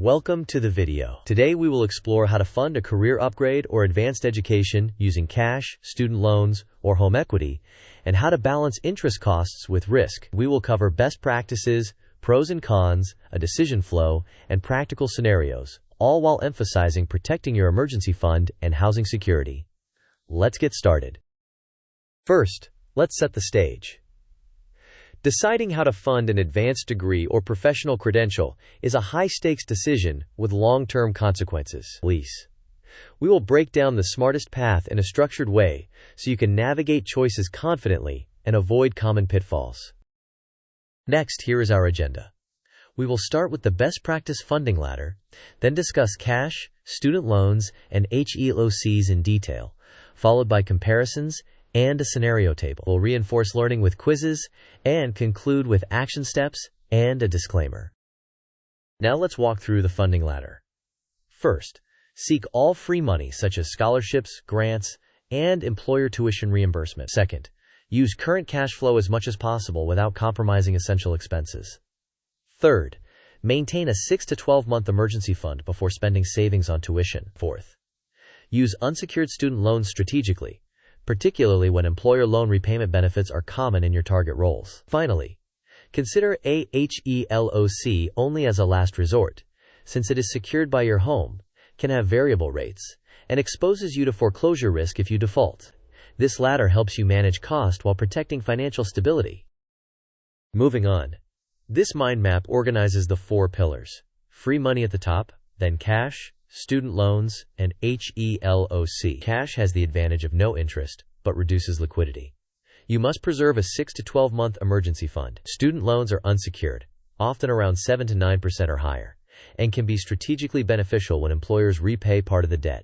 Welcome to the video. Today we will explore how to fund a career upgrade or advanced education using cash, student loans, or home equity, and how to balance interest costs with risk. We will cover best practices, pros and cons, a decision flow, and practical scenarios, all while emphasizing protecting your emergency fund and housing security. Let's get started. First, let's set the stage. Deciding how to fund an advanced degree or professional credential is a high-stakes decision with long-term consequences. We will break down the smartest path in a structured way so you can navigate choices confidently and avoid common pitfalls. Next, here is our agenda. We will start with the best practice funding ladder, then discuss cash, student loans, and HELOCs in detail, followed by comparisons and a scenario table. We'll reinforce learning with quizzes and conclude with action steps and a disclaimer. Now let's walk through the funding ladder. First, seek all free money such as scholarships, grants, and employer tuition reimbursement. Second, use current cash flow as much as possible without compromising essential expenses. Third, maintain a 6 to 12-month emergency fund before spending savings on tuition. Fourth, use unsecured student loans strategically, particularly when employer loan repayment benefits are common in your target roles. Finally, consider a HELOC only as a last resort, since it is secured by your home, can have variable rates, and exposes you to foreclosure risk if you default. This latter helps you manage cost while protecting financial stability. Moving on, this mind map organizes the 4 pillars: free money at the top, then cash, student loans, and HELOC. Cash has the advantage of no interest, but reduces liquidity. You must preserve a 6 to 12-month emergency fund. Student loans are unsecured, often around 7 to 9% or higher, and can be strategically beneficial when employers repay part of the debt.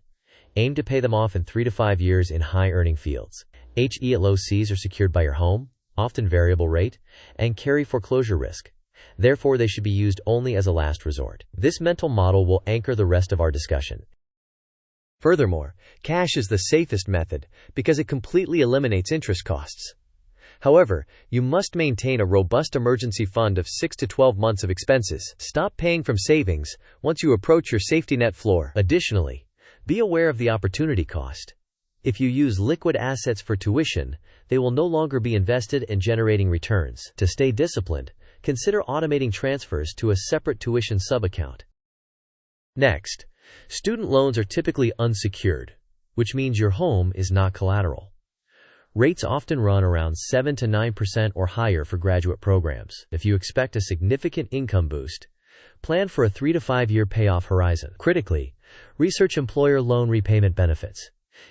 Aim to pay them off in 3 to 5 years in high-earning fields. HELOCs are secured by your home, often variable rate, and carry foreclosure risk. Therefore, they should be used only as a last resort. This mental model will anchor the rest of our discussion. Furthermore, cash is the safest method because it completely eliminates interest costs. However, you must maintain a robust emergency fund of 6 to 12 months of expenses. Stop paying from savings once you approach your safety net floor. Additionally, be aware of the opportunity cost. If you use liquid assets for tuition, they will no longer be invested and generating returns. To stay disciplined, consider automating transfers to a separate tuition sub-account. Next, student loans are typically unsecured, which means your home is not collateral. Rates often run around 7 to 9% or higher for graduate programs. If you expect a significant income boost, plan for a 3 to 5 year payoff horizon. Critically, research employer loan repayment benefits.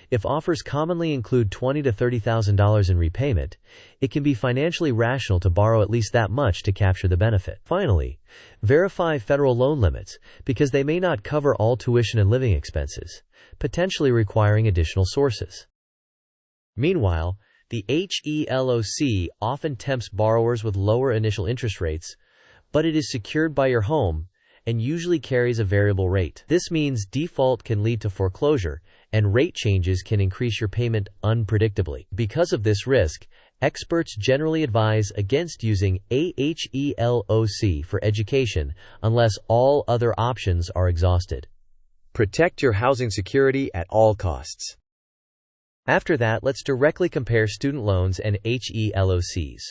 If offers commonly include $20,000 to $30,000 in repayment, it can be financially rational to borrow at least that much to capture the benefit. Finally, verify federal loan limits because they may not cover all tuition and living expenses, potentially requiring additional sources. Meanwhile, the HELOC often tempts borrowers with lower initial interest rates, but it is secured by your home and usually carries a variable rate. This means default can lead to foreclosure, and rate changes can increase your payment unpredictably. Because of this risk, experts generally advise against using a HELOC for education unless all other options are exhausted. Protect your housing security at all costs. After that, let's directly compare student loans and HELOCs.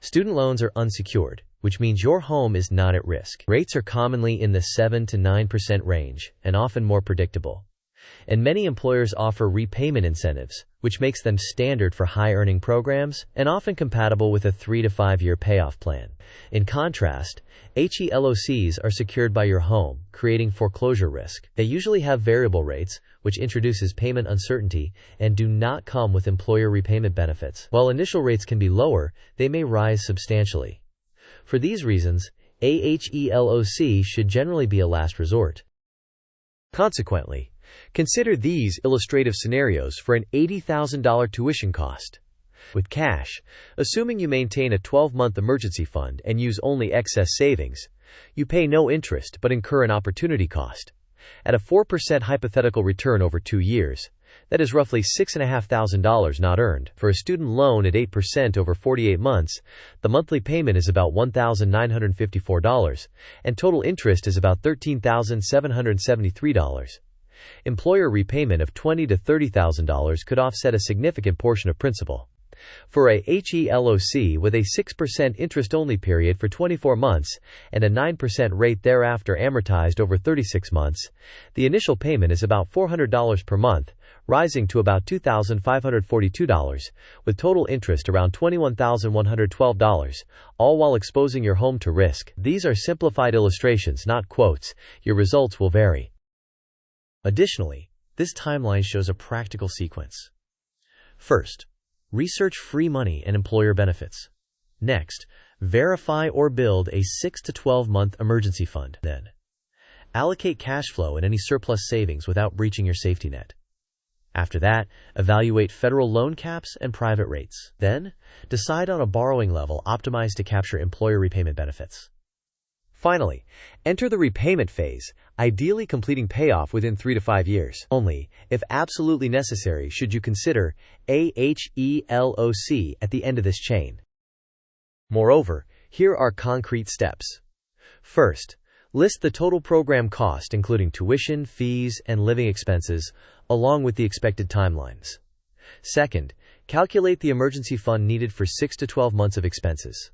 Student loans are unsecured, which means your home is not at risk. Rates are commonly in the 7 to 9% range and often more predictable. And many employers offer repayment incentives, which makes them standard for high-earning programs and often compatible with a 3 to 5 year payoff plan. In contrast, HELOCs are secured by your home, creating foreclosure risk. They usually have variable rates, which introduces payment uncertainty, and do not come with employer repayment benefits. While initial rates can be lower, they may rise substantially. For these reasons, a HELOC should generally be a last resort. Consequently, consider these illustrative scenarios for an $80,000 tuition cost. With cash, assuming you maintain a 12-month emergency fund and use only excess savings, you pay no interest but incur an opportunity cost. At a 4% hypothetical return over 2 years, That is roughly $6,500 not earned. For a student loan at 8% over 48 months, the monthly payment is about $1,954, and total interest is about $13,773. Employer repayment of $20,000 to $30,000 could offset a significant portion of principal. For a HELOC with a 6% interest-only period for 24 months and a 9% rate thereafter amortized over 36 months, the initial payment is about $400 per month, rising to about $2,542, with total interest around $21,112, all while exposing your home to risk. These are simplified illustrations, not quotes. Your results will vary. Additionally, this timeline shows a practical sequence. First, research free money and employer benefits. Next, verify or build a 6 to 12-month emergency fund. Then, allocate cash flow and any surplus savings without breaching your safety net. After that, evaluate federal loan caps and private rates. Then, decide on a borrowing level optimized to capture employer repayment benefits. Finally, enter the repayment phase, ideally completing payoff within 3 to 5 years. Only, if absolutely necessary, should you consider a HELOC at the end of this chain. Moreover, here are concrete steps. First, list the total program cost including tuition, fees, and living expenses, along with the expected timelines. Second, calculate the emergency fund needed for 6 to 12 months of expenses.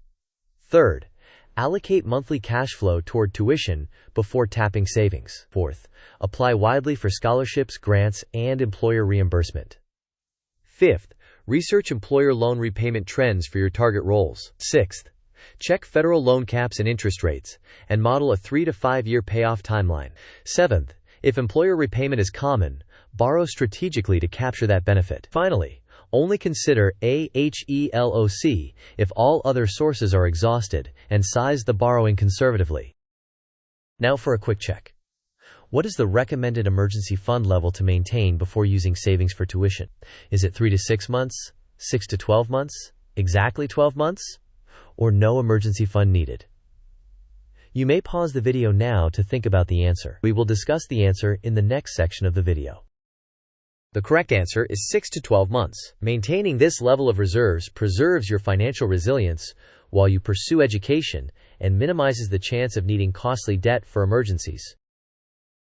Third, allocate monthly cash flow toward tuition before tapping savings. Fourth, apply widely for scholarships, grants, and employer reimbursement. Fifth, research employer loan repayment trends for your target roles. Sixth, check federal loan caps and interest rates, and model a 3 to 5 year payoff timeline. Seventh, if employer repayment is common, borrow strategically to capture that benefit. Finally, only consider a HELOC if all other sources are exhausted, and size the borrowing conservatively. Now for a quick check. What is the recommended emergency fund level to maintain before using savings for tuition? Is it 3 to 6 months, 6 to 12 months, exactly 12 months, or no emergency fund needed? You may pause the video now to think about the answer. We will discuss the answer in the next section of the video. The correct answer is 6 to 12 months. Maintaining this level of reserves preserves your financial resilience while you pursue education and minimizes the chance of needing costly debt for emergencies.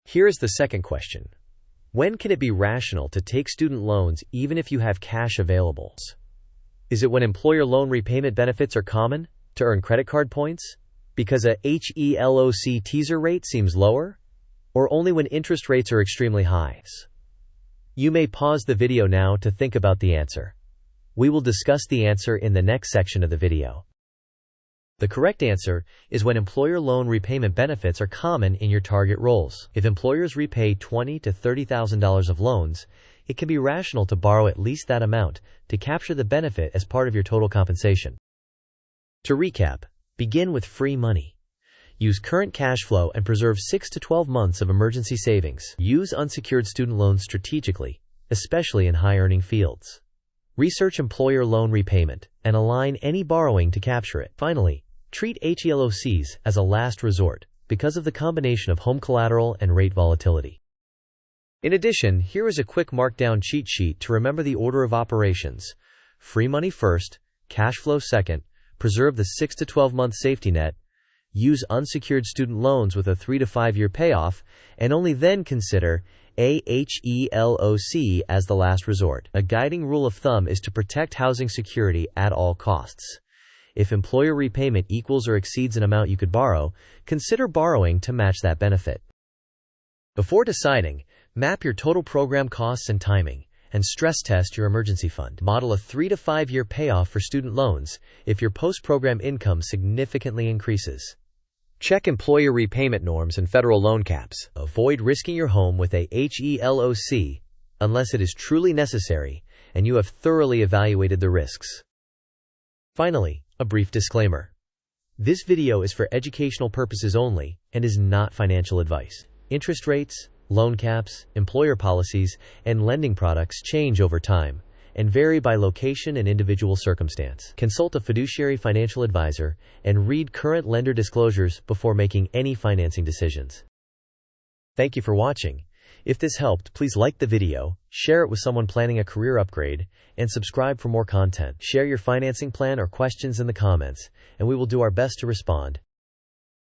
Here is the second question. When can it be rational to take student loans even if you have cash available? Is it when employer loan repayment benefits are common, to earn credit card points, because a HELOC teaser rate seems lower, or only when interest rates are extremely high? You may pause the video now to think about the answer. We will discuss the answer in the next section of the video. The correct answer is when employer loan repayment benefits are common in your target roles. If employers repay $20,000 to $30,000 of loans, it can be rational to borrow at least that amount to capture the benefit as part of your total compensation. To recap, begin with free money. Use current cash flow and preserve 6 to 12 months of emergency savings. Use unsecured student loans strategically, especially in high-earning fields. Research employer loan repayment and align any borrowing to capture it. Finally, treat HELOCs as a last resort because of the combination of home collateral and rate volatility. In addition, here is a quick markdown cheat sheet to remember the order of operations. Free money first, cash flow second, preserve the 6 to 12 month safety net, use unsecured student loans with a 3 to 5 year payoff, and only then consider a HELOC as the last resort. A guiding rule of thumb is to protect housing security at all costs. If employer repayment equals or exceeds an amount you could borrow, consider borrowing to match that benefit. Before deciding, map your total program costs and timing, and stress test your emergency fund. Model a 3 to 5 year payoff for student loans if your post-program income significantly increases. Check employer repayment norms and federal loan caps. Avoid risking your home with a HELOC unless it is truly necessary and you have thoroughly evaluated the risks. Finally, a brief disclaimer. This video is for educational purposes only and is not financial advice. Interest rates, loan caps, employer policies, and lending products change over time and vary by location and individual circumstance. Consult a fiduciary financial advisor and read current lender disclosures before making any financing decisions. Thank you for watching. If this helped, please like the video, share it with someone planning a career upgrade, and subscribe for more content. Share your financing plan or questions in the comments, and we will do our best to respond.